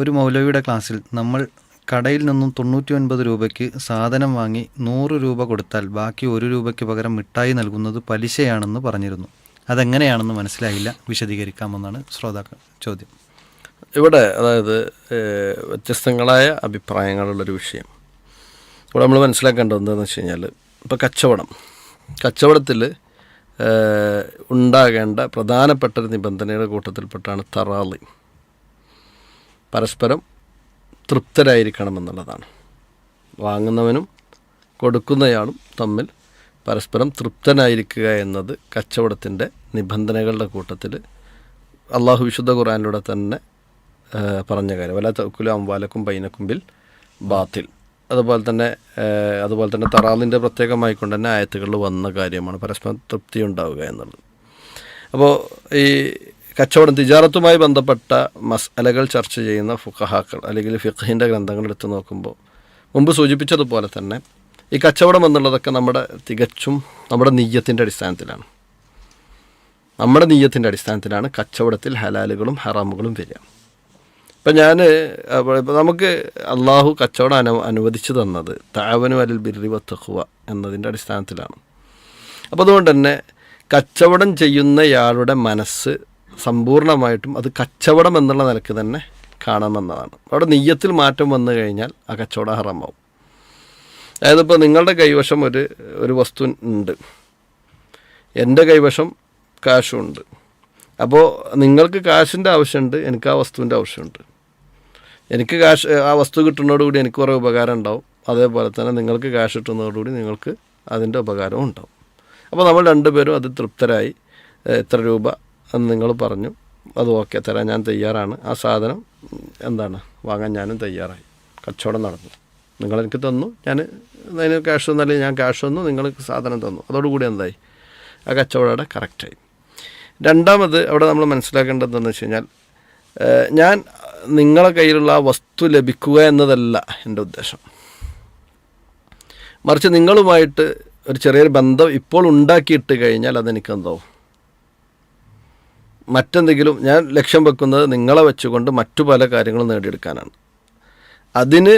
ഒരു മൗലവിയുടെ ക്ലാസ്സിൽ നമ്മൾ കടയിൽ നിന്നും 99 രൂപയ്ക്ക് സാധനം വാങ്ങി 100 രൂപ കൊടുത്താൽ ബാക്കി 1 രൂപയ്ക്ക് പകരം മിഠായി നൽകുന്നത് പലിശയാണെന്ന് പറഞ്ഞിരുന്നു. അതെങ്ങനെയാണെന്ന് മനസ്സിലായില്ല, വിശദീകരിക്കാമെന്നാണ് ശ്രോതാക്കൾ ചോദ്യം. ഇവിടെ അതായത് വ്യത്യസ്തങ്ങളായ അഭിപ്രായങ്ങളുള്ളൊരു വിഷയം. ഇവിടെ നമ്മൾ മനസ്സിലാക്കേണ്ടത് എന്താണെന്ന് വെച്ച് കഴിഞ്ഞാൽ, ഇപ്പോൾ കച്ചവടത്തിൽ ഉണ്ടാകേണ്ട പ്രധാനപ്പെട്ട ഒരു നിബന്ധനയുടെ കൂട്ടത്തിൽപ്പെട്ടാണ് തറാളി, പരസ്പരം തൃപ്തരായിരിക്കണമെന്നുള്ളതാണ്. വാങ്ങുന്നവനും കൊടുക്കുന്നയാളും തമ്മിൽ പരസ്പരം തൃപ്തനായിരിക്കുക എന്നത് കച്ചവടത്തിൻ്റെ നിബന്ധനകളുടെ കൂട്ടത്തിൽ അള്ളാഹു വിശുദ്ധ ഖുർആനിലൂടെ തന്നെ പറഞ്ഞ കാര്യം. വലാ തഅ്കുലു അംവാലക്കും ബൈനക്കും ബിൽ ബാത്തിൽ. അതുപോലെ തന്നെ തറാലിൻ്റെ പ്രത്യേകമായിക്കൊണ്ട് തന്നെ ആയത്തുകളിൽ വന്ന കാര്യമാണ് പരസ്പരം തൃപ്തി ഉണ്ടാവുക എന്നുള്ളത്. അപ്പോൾ ഈ കച്ചവടം തിജാറത്തുമായി ബന്ധപ്പെട്ട മസ്അലകൾ ചർച്ച ചെയ്യുന്ന ഫുഖഹാക്കൾ അല്ലെങ്കിൽ ഫിഖ്ഹിൻ്റെ ഗ്രന്ഥങ്ങൾ എടുത്ത് നോക്കുമ്പോൾ മുമ്പ് സൂചിപ്പിച്ചതുപോലെ തന്നെ ഈ കച്ചവടം എന്നുള്ളതൊക്കെ തികച്ചും നമ്മുടെ നിയ്യത്തിൻ്റെ അടിസ്ഥാനത്തിലാണ്. നമ്മുടെ നിയ്യത്തിൻ്റെ അടിസ്ഥാനത്തിലാണ് കച്ചവടത്തിൽ ഹലാലുകളും ഹറാമുകളും വരിക. ഇപ്പം നമുക്ക് അള്ളാഹു കച്ചവടം അനുവദിച്ചു തന്നത് തഅവനു അലൽ ബിർരി വത്തഖ്വ എന്നതിൻ്റെ അടിസ്ഥാനത്തിലാണ്. അപ്പോൾ അതുകൊണ്ട് തന്നെ കച്ചവടം ചെയ്യുന്നയാളുടെ മനസ്സ് സമ്പൂർണ്ണമായിട്ടും അത് കച്ചവടം എന്നുള്ള നിലക്ക് തന്നെ കാണണമെന്നതാണ്. അവിടെ നിയ്യത്തിൽ മാറ്റം വന്നു കഴിഞ്ഞാൽ ആ കച്ചവടം ഹറാമാവും. അതായത് ഇപ്പോൾ നിങ്ങളുടെ കൈവശം ഒരു വസ്തു ഉണ്ട്, എൻ്റെ കൈവശം കാശുണ്ട്. അപ്പോൾ നിങ്ങൾക്ക് കാശിൻ്റെ ആവശ്യമുണ്ട്, എനിക്ക് ആ വസ്തുവിൻ്റെ ആവശ്യമുണ്ട്. എനിക്ക് ആ വസ്തു കിട്ടുന്നതോടുകൂടി എനിക്ക് കുറേ ഉപകാരം ഉണ്ടാവും, അതേപോലെ തന്നെ നിങ്ങൾക്ക് കാശ് കിട്ടുന്നതോടുകൂടി നിങ്ങൾക്ക് അതിൻ്റെ ഉപകാരവും ഉണ്ടാവും. അപ്പോൾ നമ്മൾ രണ്ടുപേരും അത് തൃപ്തരായി. എത്ര രൂപ എന്ന് നിങ്ങൾ പറഞ്ഞു, അത് ഓക്കെ തരാൻ ഞാൻ തയ്യാറാണ്. ആ സാധനം വാങ്ങാൻ ഞാനും തയ്യാറായി. കച്ചവടം നടന്നു. നിങ്ങളെനിക്ക് തന്നു, അതിന് ക്യാഷ് തന്നല്ലേ, ഞാൻ ക്യാഷ് തന്നു, നിങ്ങൾക്ക് സാധനം തന്നു. അതോടുകൂടി എന്തായി? ആ കച്ചവടം അവിടെ കറക്റ്റായി. രണ്ടാമത് അവിടെ നമ്മൾ മനസ്സിലാക്കേണ്ടത് എന്താണെന്ന് വെച്ച് കഴിഞ്ഞാൽ, ഞാൻ നിങ്ങളെ കയ്യിലുള്ള ആ വസ്തു ലഭിക്കുക എന്നതല്ല എൻ്റെ ഉദ്ദേശം. മറിച്ച് നിങ്ങളുമായിട്ട് ഒരു ചെറിയൊരു ബന്ധം ഇപ്പോൾ ഉണ്ടാക്കിയിട്ട് കഴിഞ്ഞാൽ അതെനിക്കെന്താവും, മറ്റെന്തെങ്കിലും ഞാൻ ലക്ഷ്യം വെക്കുന്നത് നിങ്ങളെ വെച്ചുകൊണ്ട് മറ്റു പല കാര്യങ്ങളും നേടിയെടുക്കാനാണ്. അതിന്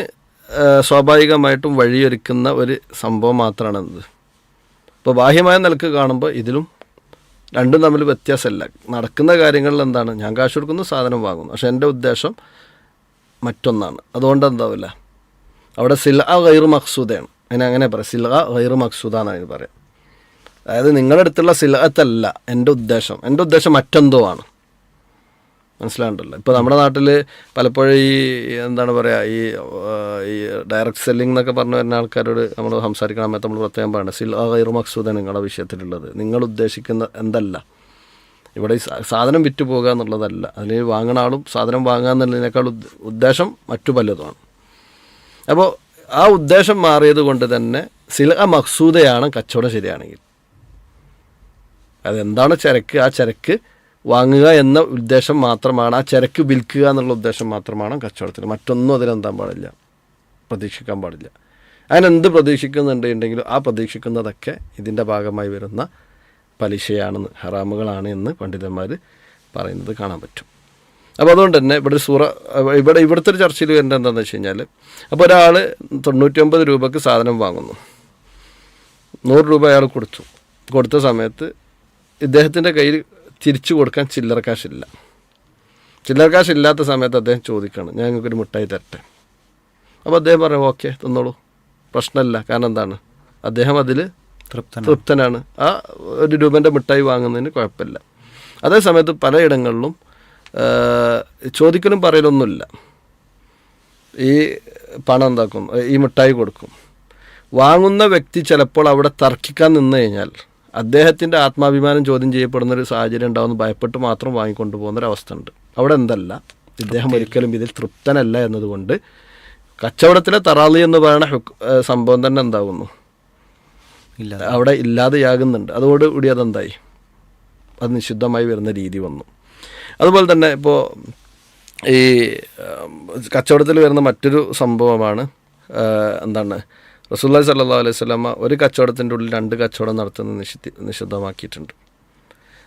സ്വാഭാവികമായിട്ടും വഴിയൊരുക്കുന്ന ഒരു സംഭവം മാത്രമാണിത്. ഇപ്പോൾ ബാഹ്യമായ നിലക്ക് കാണുമ്പോൾ ഇതിലും രണ്ടും തമ്മിൽ വ്യത്യാസമില്ല. നടക്കുന്ന കാര്യങ്ങളിൽ എന്താണ്, ഞാൻ കാശ് കൊടുക്കുന്നു, സാധനം വാങ്ങുന്നു, പക്ഷേ എൻ്റെ ഉദ്ദേശം മറ്റൊന്നാണ്. അതുകൊണ്ട് എന്താവില്ല, അവിടെ സിൽഅ ഗൈറു മഖ്സൂദയാണ്. അങ്ങനെ പറയാം, സിൽഅ ഗൈറു മഖ്സൂദ എന്നാണ് പറയാം. അതായത് നിങ്ങളുടെ അടുത്തുള്ള സിൽഅത്തല്ല എൻ്റെ ഉദ്ദേശം മറ്റെന്തോ ആണ്. മനസ്സിലാണ്ടല്ലോ. ഇപ്പോൾ നമ്മുടെ നാട്ടിൽ പലപ്പോഴും ഈ ഡയറക്റ്റ് സെല്ലിംഗ് എന്നൊക്കെ പറഞ്ഞു വരുന്ന ആൾക്കാരോട് നമ്മൾ സംസാരിക്കണ സമയത്ത് നമ്മൾ പ്രത്യേകം പറയണം, സിൽഅ ഗൈറു മഖ്സൂദാണ് നിങ്ങളുടെ വിഷയത്തിലുള്ളത്. നിങ്ങൾ ഉദ്ദേശിക്കുന്ന എന്തല്ല, ഇവിടെ ഈ സാധനം വിറ്റ് പോകുക എന്നുള്ളതല്ല, അതിൽ വാങ്ങുന്ന ആളും സാധനം വാങ്ങുക എന്നുള്ളതിനേക്കാൾ ഉദ്ദേശം മറ്റു പലതുമാണ്. അപ്പോൾ ആ ഉദ്ദേശം മാറിയത് കൊണ്ട് തന്നെ സിൽഅ മഖ്സൂദയാണ് കച്ചവടം ശരിയാണെങ്കിൽ. അതെന്താണ് ചരക്ക്, ആ ചരക്ക് വാങ്ങുക എന്ന ഉദ്ദേശം മാത്രമാണ്, ആ ചരക്ക് വിൽക്കുക എന്നുള്ള ഉദ്ദേശം മാത്രമാണ് കച്ചവടത്തിൽ. മറ്റൊന്നും അതിനെന്താൻ പാടില്ല, പ്രതീക്ഷിക്കാൻ പാടില്ല. അതിനെന്ത് പ്രതീക്ഷിക്കുന്നുണ്ടെങ്കിലും ആ പ്രതീക്ഷിക്കുന്നതൊക്കെ ഇതിൻ്റെ ഭാഗമായി വരുന്ന പലിശയാണെന്ന്, ഹറാമുകളാണ് എന്ന് പണ്ഡിതന്മാർ പറയുന്നത് കാണാൻ പറ്റും. അപ്പോൾ അതുകൊണ്ട് തന്നെ ഇവിടുത്തെ ഒരു ചർച്ചയിൽ വരേണ്ടത് എന്താണെന്ന് വെച്ച് കഴിഞ്ഞാൽ, അപ്പോൾ ഒരാൾ 99 രൂപയ്ക്ക് സാധനം വാങ്ങുന്നു, 100 രൂപ അയാൾ കൊടുത്ത സമയത്ത് ഇദ്ദേഹത്തിൻ്റെ കയ്യിൽ തിരിച്ചു കൊടുക്കാൻ ചില്ലറ കാശില്ലാത്ത സമയത്ത് അദ്ദേഹം ചോദിക്കുകയാണ്, ഞാൻ നിങ്ങൾക്കൊരു മിഠായി തരട്ടെ. അപ്പോൾ അദ്ദേഹം പറയും, ഓക്കെ തന്നോളൂ, പ്രശ്നമില്ല. കാരണം എന്താണ്, അദ്ദേഹം അതിൽ തൃപ്തനാണ്. ആ 1 രൂപേൻ്റെ മിഠായി വാങ്ങുന്നതിന് കുഴപ്പമില്ല. അതേ സമയത്ത് പലയിടങ്ങളിലും ചോദിക്കലും പറയലൊന്നുമില്ല. ഈ പണം ഈ മിഠായി കൊടുക്കും. വാങ്ങുന്ന വ്യക്തി ചിലപ്പോൾ അവിടെ തർക്കിക്കാൻ നിന്ന് കഴിഞ്ഞാൽ അദ്ദേഹത്തിൻ്റെ ആത്മാഭിമാനം ചോദ്യം ചെയ്യപ്പെടുന്നൊരു സാഹചര്യം ഉണ്ടാകുന്ന ഭയപ്പെട്ട് മാത്രം വാങ്ങിക്കൊണ്ടു പോകുന്നൊരവസ്ഥ ഉണ്ട്. അവിടെ എന്തല്ല, ഇദ്ദേഹം ഒരിക്കലും ഇതിൽ തൃപ്തനല്ല എന്നതുകൊണ്ട് കച്ചവടത്തിലെ തറാളി എന്ന് പറയുന്ന സംഭവം തന്നെ എന്താകുന്നു, അവിടെ ഇല്ലാതെയാകുന്നുണ്ട്. അതോടുകൂടി അതെന്തായി, അത് നിഷിദ്ധമായി വരുന്ന രീതി വന്നു. അതുപോലെ തന്നെ ഇപ്പോൾ ഈ കച്ചവടത്തിൽ വരുന്ന മറ്റൊരു സംഭവമാണ് റസൂലുള്ളാഹി സ്വല്ലല്ലാഹു അലൈഹി വസല്ലമ ഒരു കച്ചവടത്തിൻ്റെ ഉള്ളിൽ 2 കച്ചവടം നടത്തുന്നത് നിഷിദ്ധമാക്കിയിട്ടുണ്ട്.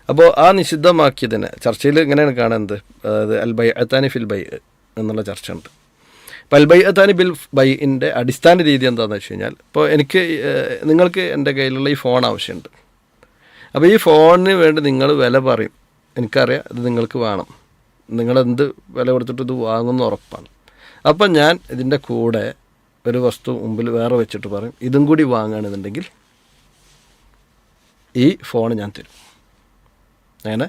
അപ്പോൾ ആ നിഷിദ്ധമാക്കിയതിനെ ചർച്ചയിൽ ഇങ്ങനെയാണ് കാണുന്നത്. അതായത് അൽ ബൈഅത്താനി ഫിൽ ബൈ, എന്നുള്ള ചർച്ചയുണ്ട്. അപ്പോൾ അൽ ബൈഅത്താനി ബിൽ ബൈഇൻ്റെ അടിസ്ഥാന രീതി എന്താണെന്ന് വെച്ച് കഴിഞ്ഞാൽ, ഇപ്പോൾ എനിക്ക് നിങ്ങൾക്ക് എൻ്റെ കയ്യിലുള്ള ഈ ഫോൺ ആവശ്യമുണ്ട്. അപ്പോൾ ഈ ഫോണിന് വേണ്ടി നിങ്ങൾ വില പറയും, എനിക്കറിയാം ഇത് നിങ്ങൾക്ക് വേണം, നിങ്ങളെന്ത് വില കൊടുത്തിട്ട് ഇത് വാങ്ങുമെന്ന് ഉറപ്പാണ്. അപ്പം ഞാൻ ഇതിൻ്റെ കൂടെ ഒരു വസ്തു മുമ്പിൽ വേറെ വെച്ചിട്ട് പറയും, ഇതും കൂടി വാങ്ങുകയാണെന്നുണ്ടെങ്കിൽ ഈ ഫോൺ ഞാൻ തരും. അങ്ങനെ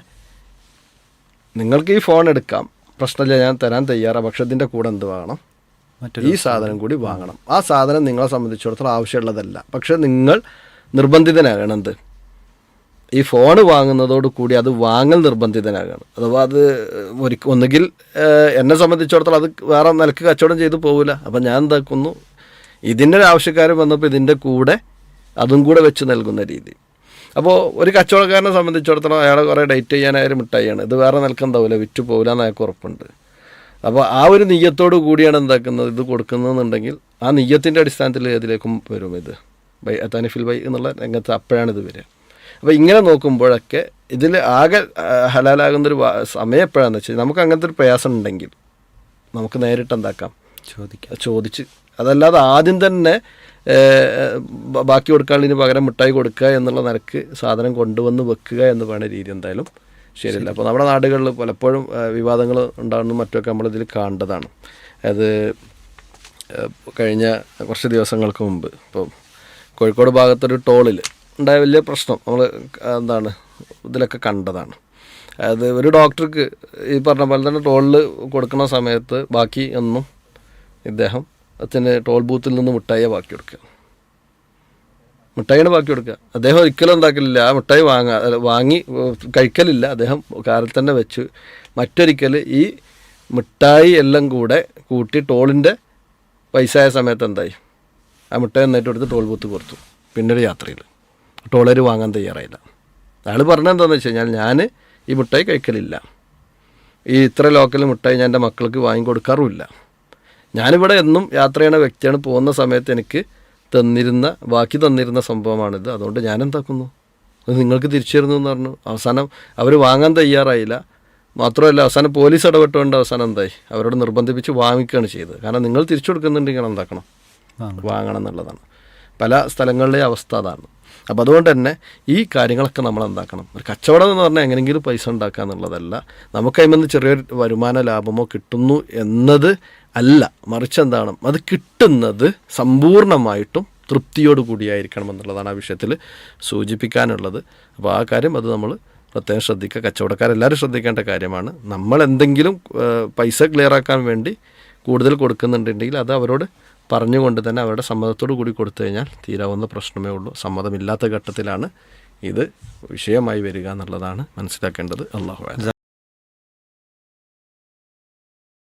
നിങ്ങൾക്ക് ഈ ഫോൺ എടുക്കാം, പ്രശ്നമില്ല, ഞാൻ തരാൻ തയ്യാറാണ്. പക്ഷേ ഇതിൻ്റെ കൂടെ എന്ത് വാങ്ങണം? ഈ സാധനം കൂടി വാങ്ങണം. ആ സാധനം നിങ്ങളെ സംബന്ധിച്ചിടത്തോളം ആവശ്യമുള്ളതല്ല, പക്ഷേ നിങ്ങൾ നിർബന്ധിതനാകണം. എന്ത്? ഈ ഫോണ് വാങ്ങുന്നതോട് കൂടി അത് വാങ്ങൽ നിർബന്ധിതനാകണം. അഥവാ അത് ഒന്നുകിൽ എന്നെ സംബന്ധിച്ചിടത്തോളം അത് വേറെ നിലക്ക് കച്ചവടം ചെയ്ത് പോകില്ല. അപ്പം ഞാൻ എന്താക്കുന്നു, ഇതിൻ്റെ ഒരു ആവശ്യക്കാർ വന്നപ്പോൾ ഇതിൻ്റെ കൂടെ അതും കൂടെ വെച്ച് നൽകുന്ന രീതി. അപ്പോൾ ഒരു കച്ചവടക്കാരനെ സംബന്ധിച്ചിടത്തോളം അയാളെ കുറേ ഡേറ്റ് ചെയ്യാനായാലും മിഠായിയാണ്, ഇത് വേറെ നിൽക്കുന്നുണ്ടാവില്ല, വിറ്റ് പോകില്ല എന്ന് അയാൾക്ക് ഉറപ്പുണ്ട്. അപ്പോൾ ആ ഒരു നെയ്യത്തോട് കൂടിയാണ് എന്താക്കുന്നത്, ഇത് കൊടുക്കുന്നതെന്നുണ്ടെങ്കിൽ ആ നെയ്യത്തിൻ്റെ അടിസ്ഥാനത്തിൽ ഏതിലേക്കും വരും ഇത് ബൈ അത്താനിഫിൽ ബൈ എന്നുള്ള രംഗത്ത് അപ്പോഴാണ് ഇത് വരിക. അപ്പോൾ ഇങ്ങനെ നോക്കുമ്പോഴൊക്കെ ഇതിൽ ആകെ ഹലാലാകുന്നൊരു സമയം എപ്പോഴാണെന്ന് വെച്ചാൽ, നമുക്ക് അങ്ങനത്തെ ഒരു പ്രയാസം ഉണ്ടെങ്കിൽ നമുക്ക് നേരിട്ട് എന്താക്കാം, ചോദിച്ച്. അതല്ലാതെ ആദ്യം തന്നെ ബാക്കി കൊടുക്കാനുള്ളതിന് പകരം മിഠായി കൊടുക്കുക എന്നുള്ള നിലക്ക് സാധനം കൊണ്ടുവന്ന് വെക്കുക എന്ന് പറയുന്ന രീതി എന്തായാലും ശരിയല്ല. അപ്പോൾ നമ്മുടെ നാടുകളിൽ പലപ്പോഴും വിവാദങ്ങൾ ഉണ്ടാകുന്നതും മറ്റൊക്കെ നമ്മളിതിൽ കാണേണ്ടതാണ്. അത് കഴിഞ്ഞ കുറച്ച് ദിവസങ്ങൾക്ക് മുമ്പ് ഇപ്പോൾ കോഴിക്കോട് ഭാഗത്തൊരു ടോളിൽ ഉണ്ടായ വലിയ പ്രശ്നം നമ്മൾ ഇതിലൊക്കെ കണ്ടതാണ്. അത് ഒരു ഡോക്ടർക്ക് ഈ പറഞ്ഞ പോലെ തന്നെ ടോളിൽ കൊടുക്കുന്ന സമയത്ത് ബാക്കി ഒന്നും ഇദ്ദേഹം അതിന് ടോൾ ബൂത്തിൽ നിന്ന് മിഠായിയെ ബാക്കി കൊടുക്കുക. അദ്ദേഹം ഒരിക്കലും എന്താക്കലില്ല, ആ മിഠായി വാങ്ങി കഴിക്കലില്ല. അദ്ദേഹം കാറിൽ തന്നെ വെച്ച് മറ്റൊരിക്കൽ ഈ മിഠായി എല്ലാം കൂടെ കൂട്ടി ടോളിൻ്റെ പൈസ ആയ സമയത്ത് എന്തായി, ആ മിഠായി നന്നായിട്ട് കൊടുത്ത് ടോൾ ബൂത്ത് കൊടുത്തു. പിന്നൊരു യാത്രയിൽ ടോളർ വാങ്ങാൻ തയ്യാറായില്ല. അയാൾ പറഞ്ഞത് എന്താണെന്ന് വെച്ച് കഴിഞ്ഞാൽ, ഞാൻ ഈ മിഠായി കഴിക്കലില്ല, ഈ ഇത്ര ലോക്കൽ മിഠായി ഞാൻ എൻ്റെ മക്കൾക്ക് വാങ്ങിക്കൊടുക്കാറുമില്ല, ഞാനിവിടെ എന്നും യാത്ര ചെയ്യുന്ന വ്യക്തിയാണ്, പോകുന്ന സമയത്ത് എനിക്ക് ബാക്കി തന്നിരുന്ന സംഭവമാണിത്, അതുകൊണ്ട് ഞാൻ എന്താക്കുന്നു, അത് നിങ്ങൾക്ക് തിരിച്ചു തരുന്നു എന്ന് പറഞ്ഞു. അവസാനം അവർ വാങ്ങാൻ തയ്യാറായില്ല. മാത്രമല്ല അവസാനം പോലീസ് ഇടപെട്ടുകൊണ്ട് അവസാനം എന്തായി, അവരോട് നിർബന്ധിപ്പിച്ച് വാങ്ങിക്കുകയാണ് ചെയ്തത്. കാരണം നിങ്ങൾ തിരിച്ചു കൊടുക്കുന്നുണ്ടെങ്കിൽ എന്താക്കണം, വാങ്ങണം എന്നുള്ളതാണ്. പല സ്ഥലങ്ങളിലെ അവസ്ഥ അതാണ്. അപ്പോൾ അതുകൊണ്ട് തന്നെ ഈ കാര്യങ്ങളൊക്കെ നമ്മൾ എന്താക്കണം, ഒരു കച്ചവടം എന്ന് പറഞ്ഞാൽ എങ്ങനെയെങ്കിലും പൈസ ഉണ്ടാക്കുക എന്നുള്ളതല്ല, നമുക്ക് അതിൽ നിന്ന് ചെറിയൊരു വരുമാന ലാഭമോ കിട്ടുന്നു എന്നത് അല്ല, മറിച്ച് എന്താണ്, അത് കിട്ടുന്നത് സമ്പൂർണ്ണമായിട്ടും തൃപ്തിയോട് കൂടിയായിരിക്കണം എന്നുള്ളതാണ് ആ വിഷയത്തിൽ സൂചിപ്പിക്കാനുള്ളത്. അപ്പോൾ ആ കാര്യം അത് നമ്മൾ പ്രത്യേകം ശ്രദ്ധിക്കുക. കച്ചവടക്കാരെല്ലാവരും ശ്രദ്ധിക്കേണ്ട കാര്യമാണ്. നമ്മൾ എന്തെങ്കിലും പൈസ ക്ലിയറാക്കാൻ വേണ്ടി കൂടുതൽ കൊടുക്കുന്നുണ്ടെങ്കിൽ അത് അവരോട് പറഞ്ഞുകൊണ്ട് തന്നെ അവരുടെ സമ്മതത്തോടു കൂടി കൊടുത്തു കഴിഞ്ഞാൽ തീരാവുന്ന പ്രശ്നമേ ഉള്ളൂ. സമ്മതമില്ലാത്ത ഘട്ടത്തിലാണ് ഇത് വിഷയമായി വരിക എന്നുള്ളതാണ് മനസ്സിലാക്കേണ്ടത്. അല്ലാഹു അഅലം.